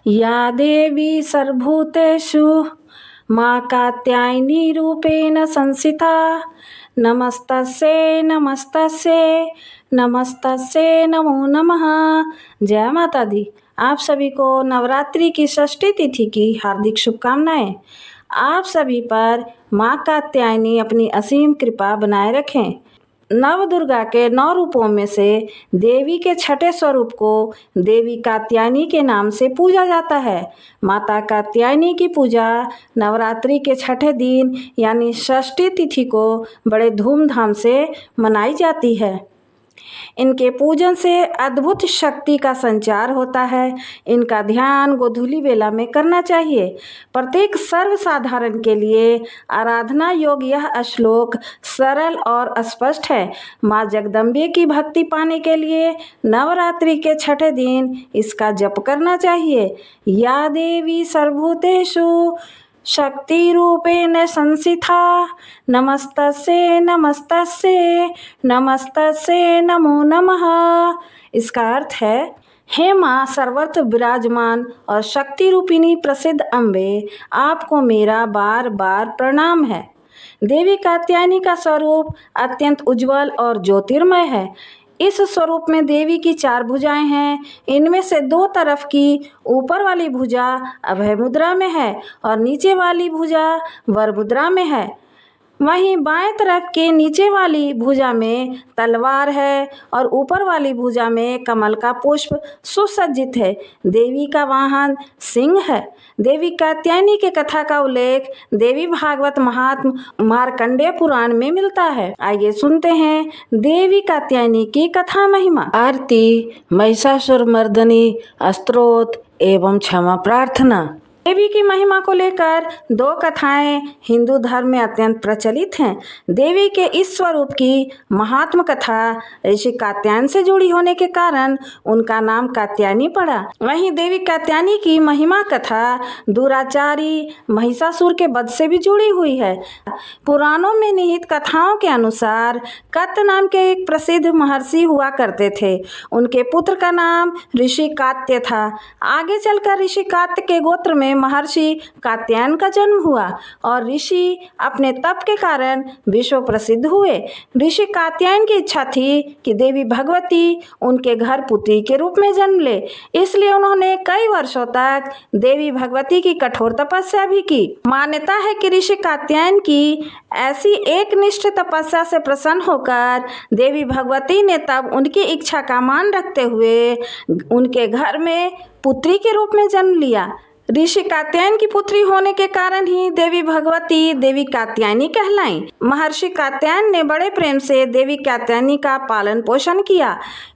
या देवी सर्वभूतेषु मां कात्यायनी रूपेण संस्थिता नमस्तस्यै नमस्तस्यै नमस्तस्यै नमो नमः। जय माता दी। आप सभी को नवरात्रि की षष्ठी तिथि की हार्दिक शुभकामनाएं। आप सभी पर मां कात्यायनी अपनी असीम कृपा बनाए रखें। नव दुर्गा के 9 रूपों में से देवी के छठे स्वरूप को देवी कात्यायनी के नाम से पूजा जाता है। माता कात्यायनी की पूजा नवरात्रि के छठे दिन यानी षष्ठी तिथि को बड़े धूमधाम से मनाई जाती है। इनके पूजन से अद्भुत शक्ति का संचार होता है। इनका ध्यान गोधूली बेला में करना चाहिए। प्रत्येक सर्वसाधारण के लिए आराधना योग्य यह श्लोक सरल और स्पष्ट है। माँ जगदम्बे की भक्ति पाने के लिए नवरात्रि के छठे दिन इसका जप करना चाहिए। या देवी सर्वभूतेषु शक्ति रूपेण संस्थिता नमस्तस्यै नमस्तस्यै नमस्तस्यै नमो नमः। इसका अर्थ है, हे माँ सर्वत्र विराजमान और शक्ति रूपिणी प्रसिद्ध अम्बे, आपको मेरा बार बार प्रणाम है। देवी कात्यायनी का स्वरूप अत्यंत उज्जवल और ज्योतिर्मय है। इस स्वरूप में देवी की 4 भुजाएं हैं। इनमें से 2 तरफ की ऊपर वाली भुजा अभय मुद्रा में है और नीचे वाली भुजा वर मुद्रा में है। वहीं बाएं तरफ के नीचे वाली भुजा में तलवार है और ऊपर वाली भुजा में कमल का पुष्प सुसज्जित है। देवी का वाहन सिंह है। देवी कात्यायनी के कथा का उल्लेख देवी भागवत महात्म्य मार्कंडेय पुराण में मिलता है। आइए सुनते हैं देवी कात्यायनी की कथा महिमा। आरती, महिषासुर मर्दनी स्तोत्र एवं क्षमा प्रार्थना। देवी की महिमा को लेकर 2 कथाएं हिंदू धर्म में अत्यंत प्रचलित हैं। देवी के इस स्वरूप की महात्म कथा ऋषि कात्यायन से जुड़ी होने के कारण उनका नाम कात्यायनी पड़ा। वहीं देवी कात्यायनी की महिमा कथा दुराचारी महिषासुर के वध से भी जुड़ी हुई है। पुराणों में निहित कथाओं के अनुसार कत नाम के एक प्रसिद्ध महर्षि हुआ करते थे। उनके पुत्र का नाम ऋषि कात्य था। आगे चलकर ऋषि कात्य के गोत्र में महर्षि कात्यायन का जन्म हुआ और ऋषि अपने तप के कारण विश्व प्रसिद्ध हुए। ऋषि कात्यायन की इच्छा थी कि देवी भगवती उनके घर पुत्री के रूप में जन्म ले, इसलिए उन्होंने कई वर्षों तक देवी भगवती की कठोर तपस्या भी की। मान्यता है कि ऋषि कात्यायन की ऐसी एकनिष्ठ तपस्या से प्रसन्न होकर देवी भगवती ने तब उनकी इच्छा का मान रखते हुए उनके घर में पुत्री के रूप में जन्म लिया। ऋषि कात्यायन की पुत्री होने के कारण ही देवी भगवती देवी कात्यायनी कहलाईं। महर्षि कात्यायन ने बड़े प्रेम से देवी कात्यायनी का पालन पोषण किया।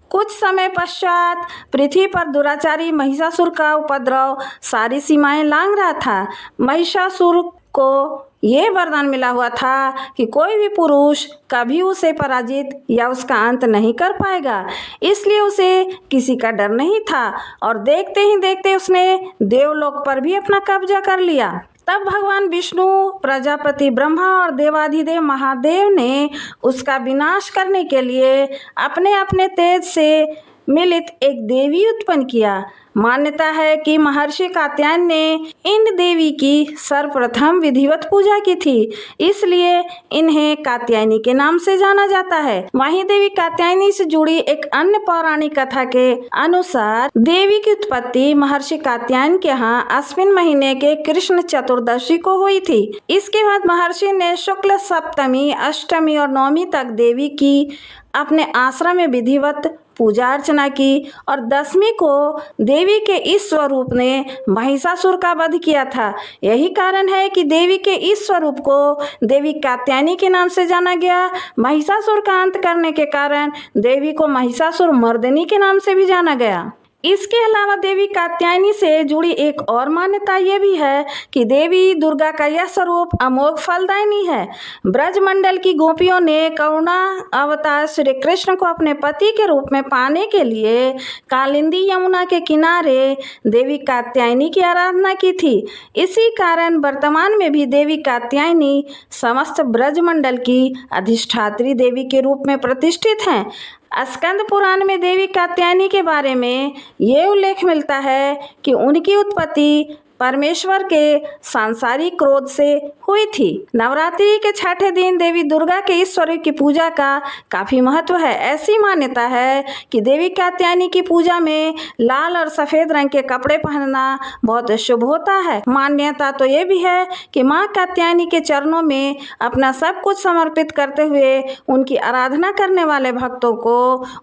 कुछ समय पश्चात पृथ्वी पर दुराचारी महिषासुर का उपद्रव सारी सीमाएं लांघ रहा था। महिषासुर को ये वरदान मिला हुआ था कि कोई भी पुरुष कभी उसे पराजित या उसका अंत नहीं कर पाएगा, इसलिए उसे किसी का डर नहीं था और देखते ही देखते उसने देवलोक पर भी अपना कब्जा कर लिया। तब भगवान विष्णु, प्रजापति ब्रह्मा और देवाधिदेव महादेव ने उसका विनाश करने के लिए अपने अपने तेज से मिलित एक देवी उत्पन्न किया। मान्यता है कि महर्षि कात्यायन ने इन देवी की सर्वप्रथम विधिवत पूजा की थी, इसलिए इन्हें कात्यायनी के नाम से जाना जाता है। वहीं देवी कात्यायनी से जुड़ी एक अन्य पौराणिक कथा के अनुसार देवी की उत्पत्ति महर्षि कात्यायन के यहाँ अश्विन महीने के कृष्ण चतुर्दशी को हुई थी। इसके बाद महर्षि ने शुक्ल सप्तमी, अष्टमी और नवमी तक देवी की अपने आश्रम में विधिवत पूजा अर्चना की और 10वीं को देवी के इस स्वरूप ने महिषासुर का वध किया था। यही कारण है कि देवी के इस स्वरूप को देवी कात्यायनी के नाम से जाना गया। महिषासुर का अंत करने के कारण देवी को महिषासुर मर्दिनी के नाम से भी जाना गया। इसके अलावा देवी कात्यायनी से जुड़ी एक और मान्यता ये भी है कि देवी दुर्गा का यह स्वरूप अमोघ फलदायिनी है। ब्रजमंडल की गोपियों ने करुणा अवतार श्री कृष्ण को अपने पति के रूप में पाने के लिए कालिंदी यमुना के किनारे देवी कात्यायनी की आराधना की थी। इसी कारण वर्तमान में भी देवी कात्यायनी समस्त ब्रजमंडल की अधिष्ठात्री देवी के रूप में प्रतिष्ठित हैं। स्कंद पुराण में देवी कात्यायनी के बारे में ये उल्लेख मिलता है कि उनकी उत्पत्ति परमेश्वर के सांसारिक क्रोध से हुई थी। नवरात्रि के छठे दिन देवी दुर्गा के इस स्वरूप की पूजा का काफी महत्व है। ऐसी मान्यता है कि देवी कात्यायनी की पूजा में लाल और सफेद रंग के कपड़े पहनना बहुत शुभ होता है। मान्यता तो ये भी है कि माँ कात्यायनी के चरणों में अपना सब कुछ समर्पित करते हुए उनकी आराधना करने वाले भक्तों को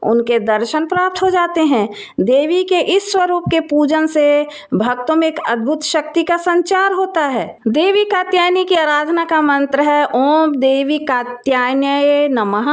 उनके दर्शन प्राप्त हो जाते हैं। देवी के इस स्वरूप के पूजन से भक्तों में एक अद्भुत शक्ति का संचार होता है। देवी कात्यायनी की आराधना का मंत्र है ओम देवी कात्यायन्ये नमः,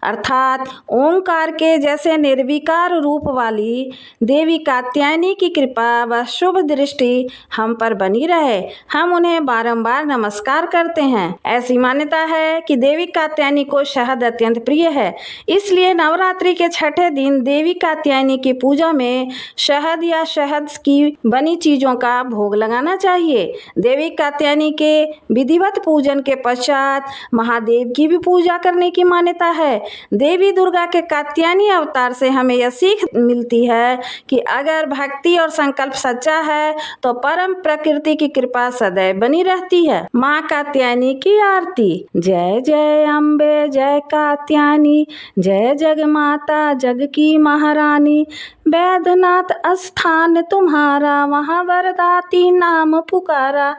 अर्थात ओंकार के जैसे निर्विकार रूप वाली देवी कात्यायनी की कृपा व शुभ दृष्टि हम पर बनी रहे। हम उन्हें बारंबार नमस्कार करते हैं। ऐसी मान्यता है कि देवी कात्यायनी को शहद अत्यंत प्रिय है, इसलिए नवरात्रि के छठे दिन देवी कात्यायनी की पूजा में शहद या शहद की बनी चीजों का भोग लगाना चाहिए। देवी कात्यायनी के विधिवत पूजन के पश्चात महादेव की भी पूजा करने की मान्यता है। देवी दुर्गा के कात्यायनी अवतार से हमें यह सीख मिलती है कि अगर भक्ति और संकल्प सच्चा है तो परम प्रकृति की कृपा सदैव बनी रहती है। माँ कात्यायनी की आरती। जय जय अम्बे जय कात्यायनी, जय जग माता जग की महारानी, वैद्यनाथ स्थान तुम्हारा, वहाँ वरदाती नाम पुकारा।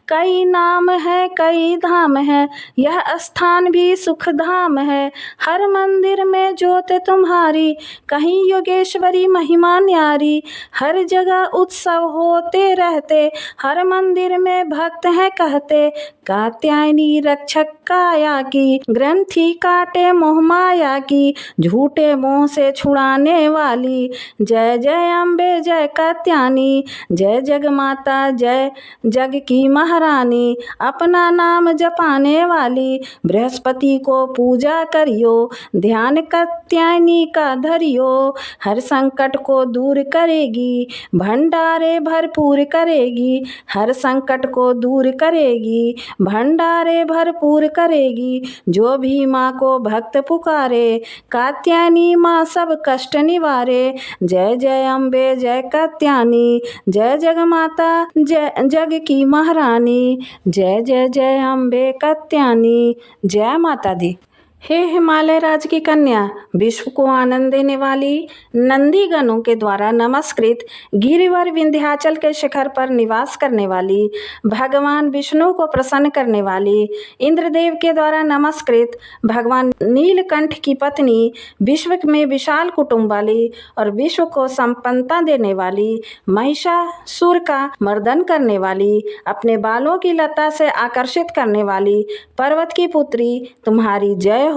कई नाम है कई धाम है, यह स्थान भी सुख धाम है। हर मंदिर में ज्योत तुम्हारी, कहीं योगेश्वरी महिमा न्यारी। हर जगह उत्सव होते रहते, हर मंदिर में भक्त हैं कहते। कात्यायनी रक्षक काया की, ग्रंथि काटे मोह माया की, झूठे मोह से छुड़ाने वाली। जय जय अम्बे जय कात्यायनी, जय जग माता जय जग की महारानी। अपना नाम जपाने वाली, बृहस्पति को पूजा करियो, ध्यान कात्यायनी का धरियो। हर संकट को दूर करेगी, भंडारे भरपूर करेगी। हर संकट को दूर करेगी, भंडारे भरपूर करेगी। जो भी माँ को भक्त पुकारे, कात्यायनी माँ सब कष्ट निवारे। जय जय अम्बे जय कात्यायनी, जय जग माता जय जग की महारानी। जय जय जय अम्बे कात्यायनी, जय माता दी। हे हिमालय राज की कन्या, विश्व को आनंद देने वाली, नंदी गणों के द्वारा नमस्कृत, गिरिवर विंध्याचल के शिखर पर निवास करने वाली, भगवान विष्णु को प्रसन्न करने वाली, इंद्रदेव के द्वारा नमस्कृत, भगवान नीलकंठ की पत्नी, विश्व में विशाल कुटुंब वाली और विश्व को संपन्नता देने वाली, महिषासुर का मर्दन करने वाली, अपने बालों की लता से आकर्षित करने वाली, पर्वत की पुत्री, तुम्हारी जय हो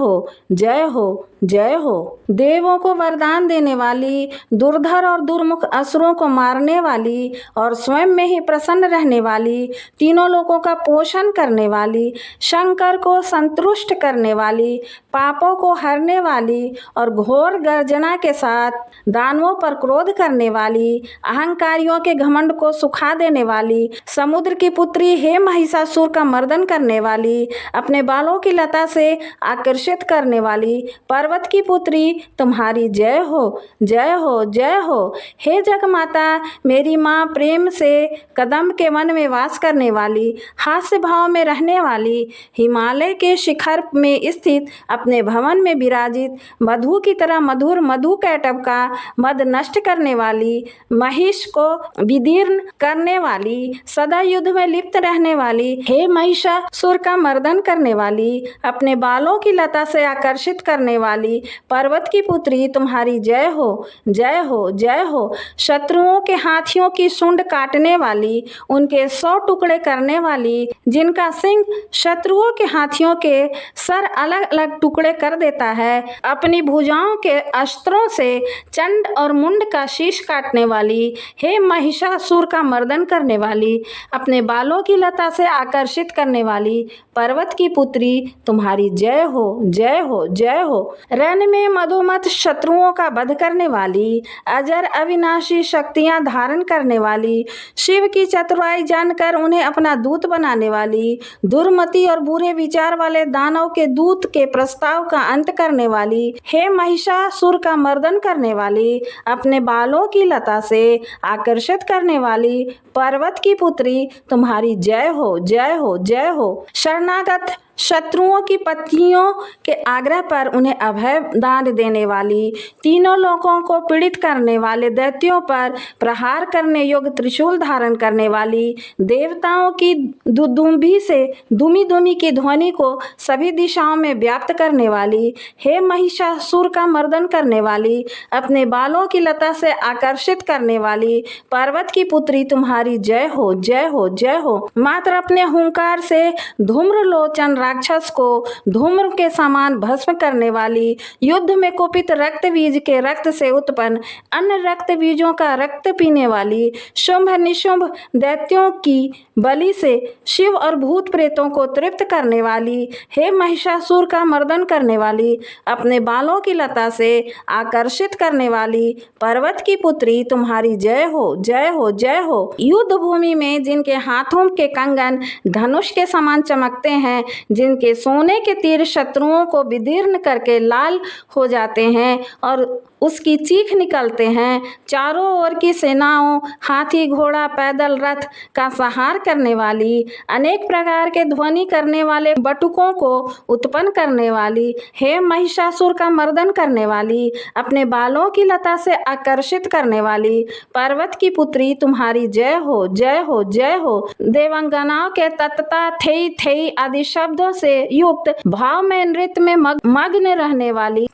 जय हो जय हो। देवों को वरदान देने वाली, दुर्धर और दुर्मुख असुरों को मारने वाली और स्वयं में ही प्रसन्न रहने वाली, तीनों लोकों का पोषण करने वाली, शंकर को संतुष्ट करने वाली, पापों को हरने वाली और घोर गर्जना के साथ दानवों पर क्रोध करने वाली, अहंकारियों के घमंड को सुखा देने वाली, समुद्र की पुत्री, हे महिषासुर का मर्दन करने वाली, अपने बालों की लता से आकर्षित करने वाली, पर्वत की पुत्री, तुम्हारी जय हो जय हो जय हो। हे जग माता, मेरी माँ, प्रेम से कदम के वन में वास करने वाली, हास्य भाव में रहने वाली, हिमालय के शिखर में स्थित अपने भवन में विराजित, मधु की तरह मधुर मधु कैटभ का मद नष्ट करने वाली, महिष को विदीर्ण करने वाली, सदा युद्ध में लिप्त रहने वाली, हे महिषासुर का मर्दन करने वाली, अपने बालों की लता से आकर्षित करने वाली, पर्वत की पुत्री, तुम्हारी जय हो जय हो जय हो। शत्रुओं के हाथियों की सूंड काटने वाली, उनके 100 टुकड़े करने वाली, जिनका सिंह शत्रुओं के हाथियों के सर अलग अलग टुकड़े कर देता है, अपनी भुजाओं के अस्त्रों से चंड और मुंड का शीश काटने वाली, हे महिषासुर का मर्दन करने वाली, अपने बालों की लता से आकर्षित करने वाली, पर्वत की पुत्री, तुम्हारी जय हो जय हो जय हो। रण में मधोमथ शत्रुओं का वध करने वाली, अजर अविनाशी शक्तियां धारण करने वाली, शिव की चतुराई जानकर उन्हें अपना दूत बनाने वाली, दुर्मति और बुरे विचार वाले दानव के दूत के प्रस्ताव का अंत करने वाली, हे महिषासुर का मर्दन करने वाली, अपने बालों की लता से आकर्षित करने वाली, पर्वत की पुत्री तुम्हारी जय हो, जय हो, जय हो। शरणागत शत्रुओं की पत्नियों के आग्रह पर उन्हें अभय दान देने वाली, तीनों लोगों को पीड़ित करने वाले दैत्यों पर प्रहार करने योग्य त्रिशूल धारण करने वाली, देवताओं की दुदुम्भी से दुमी दुमी की ध्वनि को सभी दिशाओं में व्याप्त करने वाली, हे महिषासुर का मर्दन करने वाली, अपने बालों की लता से आकर्षित करने वाली, पर्वत की पुत्री तुम्हारी जय हो, जय हो, जय हो। मात्र अपने हुंकार से धूम्रलोचन राक्षस को धूम्र के समान भस्म करने वाली, युद्ध में कुपित रक्त बीज के रक्त से उत्पन्न अन्य रक्त बीजों का रक्त पीने वाली, शुंभ निशुंभ दैत्यों की बलि से शिव और भूत प्रेतों को तृप्त करने वाली, हे महिषासुर का मर्दन करने वाली, अपने बालों की लता से आकर्षित करने वाली, पर्वत की पुत्री तुम्हारी जय हो, जय हो, जय हो। युद्ध भूमि में जिनके हाथों के कंगन धनुष के समान चमकते हैं, जिनके सोने के तीर शत्रुओं को विदीर्ण करके लाल हो जाते हैं और उसकी चीख निकलते हैं, चारों ओर की सेनाओं, हाथी, घोड़ा, पैदल, रथ का संहार करने वाली, अनेक प्रकार के ध्वनि करने वाले बटुकों को उत्पन्न करने वाली, हे महिषासुर का मर्दन करने वाली, अपने बालों की लता से आकर्षित करने वाली, पर्वत की पुत्री तुम्हारी जय हो, जय हो, जय हो। देवांगनाओं के तत्ता थेई थेई आदि शब्दों से युक्त भाव में नृत्य में मग्न रहने वाली,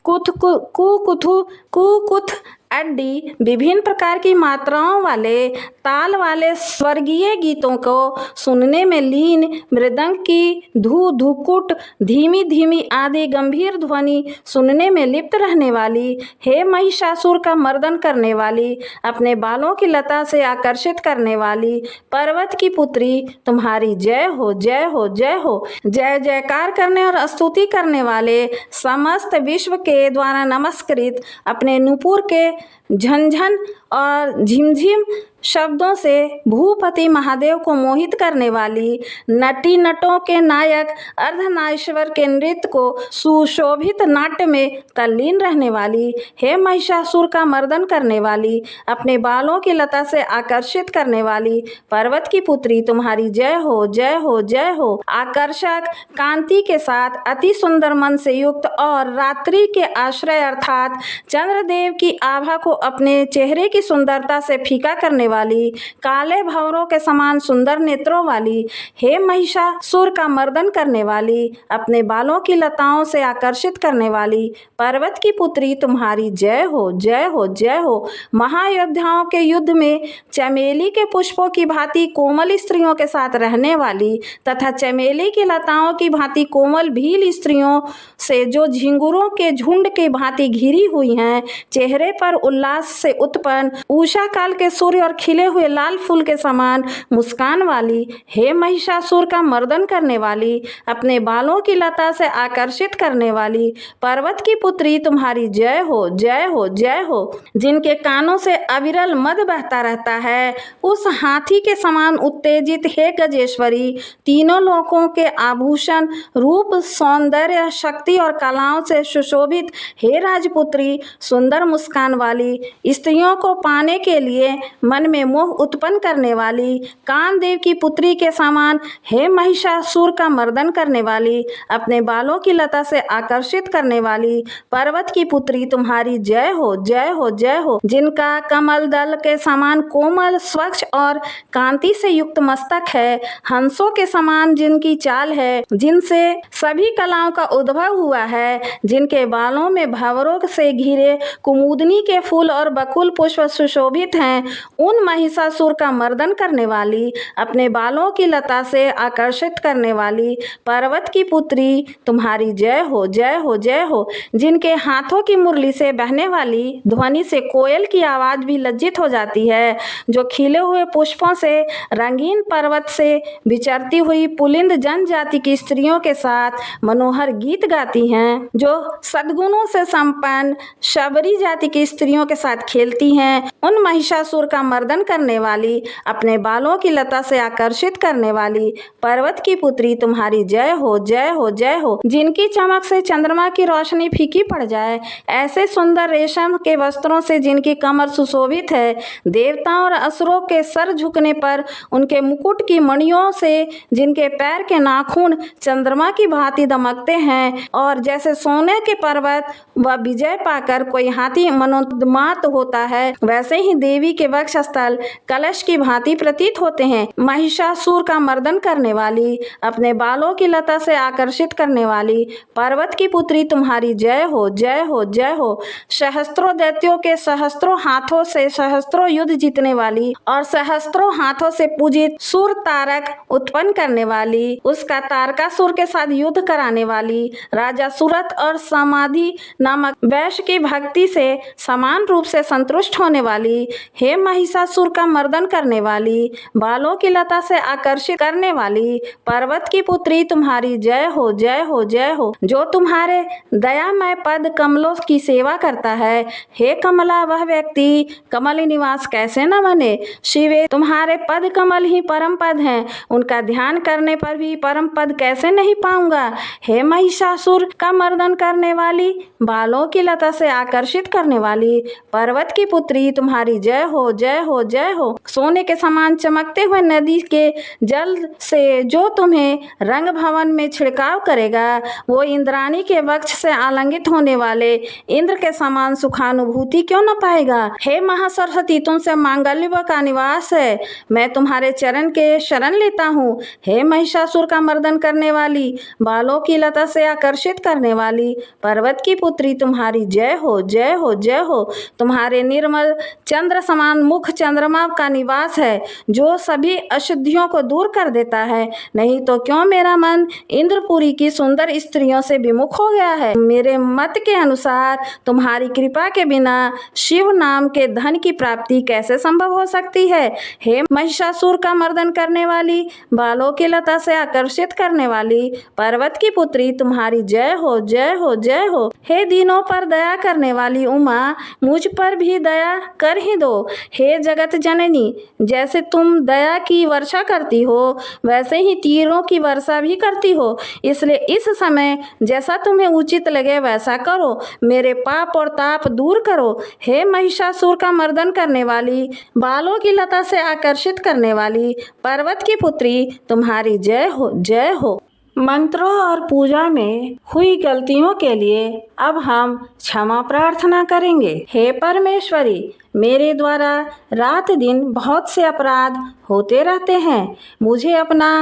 कुकुथ अड्डी विभिन्न प्रकार की मात्राओं वाले ताल वाले स्वर्गीय गीतों को सुनने में लीन, मृदंग की धू धुकुट धीमी धीमी आदि गंभीर ध्वनि सुनने में लिप्त रहने वाली, हे महिषासुर का मर्दन करने वाली, अपने बालों की लता से आकर्षित करने वाली, पर्वत की पुत्री तुम्हारी जय हो, जय हो, जय हो। जय जयकार करने और स्तुति करने वाले समस्त विश्व के द्वारा नमस्कृत, अपने नुपुर के झंझन और झिमझिम शब्दों से भूपति महादेव को मोहित करने वाली, नटी नटों के नायक अर्धनारीश्वर के नृत्य को सुशोभित नाट्य में तल्लीन रहने वाली, हे महिषासुर का मर्दन करने वाली, अपने बालों की लता से आकर्षित करने वाली, पर्वत की पुत्री तुम्हारी जय हो, जय हो, जय हो। आकर्षक कांति के साथ अति सुंदर मन से युक्त और रात्रि के आश्रय अर्थात चंद्रदेव की आभा को अपने चेहरे की सुंदरता से फीका करने वाली, काले भंवरों के समान सुंदर नेत्रों वाली, हे महिषासुर का मर्दन करने वाली, अपने बालों की लताओं से आकर्षित करने वाली, पर्वत की पुत्री तुम्हारी जय हो, जय हो, जय हो। महायोद्धाओं के युद्ध में चमेली के पुष्पों की भांति कोमल स्त्रियों के साथ रहने वाली तथा चमेली की लताओं की भांति कोमल भील स्त्रियों से जो झिंगुरों के झुंड की भांति घिरी हुई हैं, चेहरे पर उल्लास से उत्पन्न उषा काल के सूर्य और खिले हुए लाल फूल के समान मुस्कान वाली, हे महिषासुर का मर्दन करने वाली, अपने बालों की लता से आकर्षित करने वाली, पर्वत की पुत्री तुम्हारी जय हो, जय हो, जय हो। जिनके कानों से अविरल मद बहता रहता है, उस हाथी के समान उत्तेजित हे गजेश्वरी, तीनों लोकों के आभूषण रूप, सौंदर्य, शक्ति और कलाओं से सुशोभित हे राजपुत्री, सुंदर मुस्कान वाली, स्त्रियों को पाने के लिए मन में मोह उत्पन्न करने वाली, कामदेव की पुत्री के समान हे महिषासुर का मर्दन करने वाली, अपने बालों की लता से आकर्षित करने वाली, पर्वत की पुत्री तुम्हारी जय हो, जय हो, जय हो। जिनका कमल दल के समान कोमल, स्वच्छ और कांति से युक्त मस्तक है, हंसों के समान जिनकी चाल है, जिनसे सभी कलाओं का उद्भव हुआ है, जिनके बालों में भंवरों से घिरे कुमुदनी के फूल फूल और बकुल पुष्प सुशोभित हैं, उन महिषासुर का मर्दन करने वाली, अपने बालों की लता से आकर्षित करने वाली पर्वत की पुत्री तुम्हारी जय हो, जय हो, जय हो। जिनके हाथों की मुरली से बहने वाली ध्वनि से कोयल की आवाज भी लज्जित हो जाती है, जो खिले हुए पुष्पों से रंगीन पर्वत से विचरती हुई पुलिंद जनजाति की स्त्रियों के साथ मनोहर गीत गाती हैं, जो सद्गुणों से संपन्न शबरी जाति की स्त्रियों के साथ खेलती हैं, उन महिषासुर का मर्दन करने वाली, अपने बालों की लता से आकर्षित करने वाली पर्वत की पुत्री तुम्हारी जय हो, जय हो, जय हो। जिनकी चमक से चंद्रमा की रोशनी फीकी पड़ जाए, ऐसे सुंदर रेशम के वस्त्रों से जिनकी कमर सुशोभित है, देवताओं और असुरों के सर झुकने पर उनके मुकुट की मणियों से जिनके पैर के नाखून चंद्रमा की भांति दमकते हैं, और जैसे सोने के पर्वत व विजय पाकर कोई हाथी मनोन्माद होता है, वैसे ही देवी के वक्षस्थल कलश की भांति प्रतीत होते हैं। महिषासुर का मर्दन करने वाली, अपने बालों की लता से आकर्षित करने वाली पर्वत की पुत्री तुम्हारी जय हो, जय हो, जय हो। सहस्त्रों दैत्यों के सहस्त्रों हाथों से सहस्त्रों युद्ध जीतने वाली और सहस्त्रों हाथों से पूजित सूर तारक उत्पन्न करने वाली, उसका तारकासुर के साथ युद्ध कराने वाली, राजा सूरत और समाधि नामक वैश्य की भक्ति से समान रूप से संतुष्ट होने वाली, हे महिषासुर का मर्दन करने वाली, बालों की लता से आकर्षित करने वाली पर्वत की पुत्री तुम्हारी जय हो, जय हो, जय हो। जो तुम्हारे दयामय पद कमलों की सेवा करता है, हे कमला, वह व्यक्ति कमल निवास कैसे न बने। शिवे, तुम्हारे पद कमल ही परम पद हैं, उनका ध्यान करने पर भी परम पद कैसे नहीं पाऊंगा। हे महिषासुर का मर्दन करने वाली, बालों की लता से आकर्षित करने वाली पर्वत की पुत्री तुम्हारी जय हो, जय हो, जय हो। सोने के समान चमकते हुए नदी के जल से जो तुम्हें रंग भवन में छिड़काव करेगा, वो इंद्राणी के वक्ष से आलिंगित होने वाले इंद्र के समान सुखानुभूति क्यों न पाएगा। हे महासरस्वती, तुमसे मांगल्य का निवास है, मैं तुम्हारे चरण के शरण लेता हूँ। हे महिषासुर का मर्दन करने वाली, बालों की लता से आकर्षित करने वाली पर्वत की पुत्री तुम्हारी जय हो, जय हो, जय हो। तुम्हारे निर्मल चंद्र समान मुख चंद्रमा का निवास है, जो सभी अशुद्धियों को दूर कर देता है। नहीं तो क्यों मेरा मन इंद्रपुरी की सुंदर स्त्रियों से विमुख हो गया है। मेरे मत के अनुसार तुम्हारी कृपा के बिना शिव नाम के धन की प्राप्ति कैसे संभव हो सकती है। हे महिषासुर का मर्दन करने वाली, बालों की लता से आकर्षित करने वाली पर्वत की पुत्री तुम्हारी जय हो, जय हो, जय हो। हे दीनों पर दया करने वाली उमा, मुझ पर भी दया कर ही दो। हे जगत जननी, जैसे तुम दया की वर्षा करती हो, वैसे ही तीरों की वर्षा भी करती हो, इसलिए इस समय जैसा तुम्हें उचित लगे वैसा करो, मेरे पाप और ताप दूर करो। हे महिषासुर का मर्दन करने वाली, बालों की लता से आकर्षित करने वाली पर्वत की पुत्री तुम्हारी जय हो, जय हो। मंत्रों और पूजा में हुई गलतियों के लिए अब हम क्षमा प्रार्थना करेंगे। हे परमेश्वरी, मेरे द्वारा रात दिन बहुत से अपराध होते रहते हैं, मुझे अपना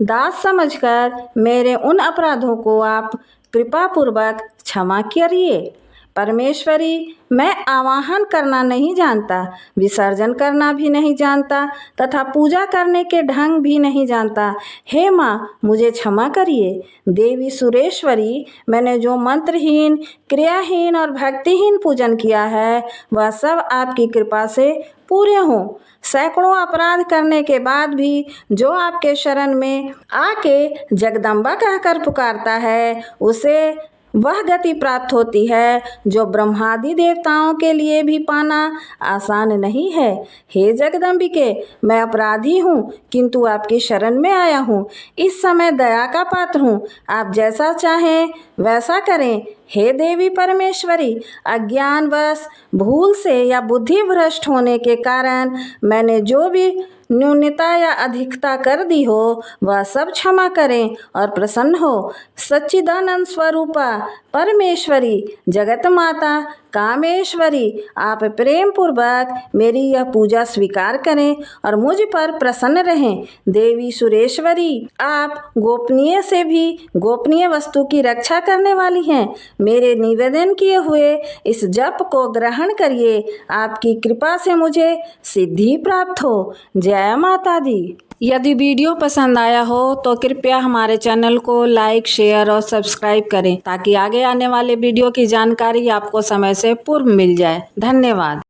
दास समझकर मेरे उन अपराधों को आप कृपापूर्वक क्षमा करिए। परमेश्वरी, मैं आवाहन करना नहीं जानता, विसर्जन करना भी नहीं जानता तथा पूजा करने के ढंग भी नहीं जानता। हे माँ, मुझे क्षमा करिए। देवी सुरेश्वरी, मैंने जो मंत्रहीन, क्रियाहीन और भक्तिहीन पूजन किया है, वह सब आपकी कृपा से पूरे हों। सैकड़ों अपराध करने के बाद भी जो आपके शरण में आके जगदम्बा कहकर पुकारता है, उसे वह गति प्राप्त होती है जो ब्रह्मादि देवताओं के लिए भी पाना आसान नहीं है। हे जगदम्बिके, मैं अपराधी हूँ, किंतु आपकी शरण में आया हूँ। इस समय दया का पात्र हूँ, आप जैसा चाहें वैसा करें। हे देवी परमेश्वरी, अज्ञानवश, भूल से या बुद्धि भ्रष्ट होने के कारण मैंने जो भी न्यूनता या अधिकता कर दी हो, वह सब क्षमा करें और प्रसन्न हो। सच्चिदानंद स्वरूपा परमेश्वरी, जगत माता, कामेश्वरी, आप प्रेम पूर्वक मेरी यह पूजा स्वीकार करें और मुझ पर प्रसन्न रहें। देवी सुरेश्वरी, आप गोपनीय से भी गोपनीय वस्तु की रक्षा करने वाली हैं। मेरे निवेदन किए हुए इस जप को ग्रहण करिए। आपकी कृपा से मुझे सिद्धि प्राप्त हो। जय माता दी। यदि वीडियो पसंद आया हो तो कृपया हमारे चैनल को लाइक, शेयर और सब्सक्राइब करें ताकि आगे आने वाले वीडियो की जानकारी आपको समय से पूर्व मिल जाए। धन्यवाद।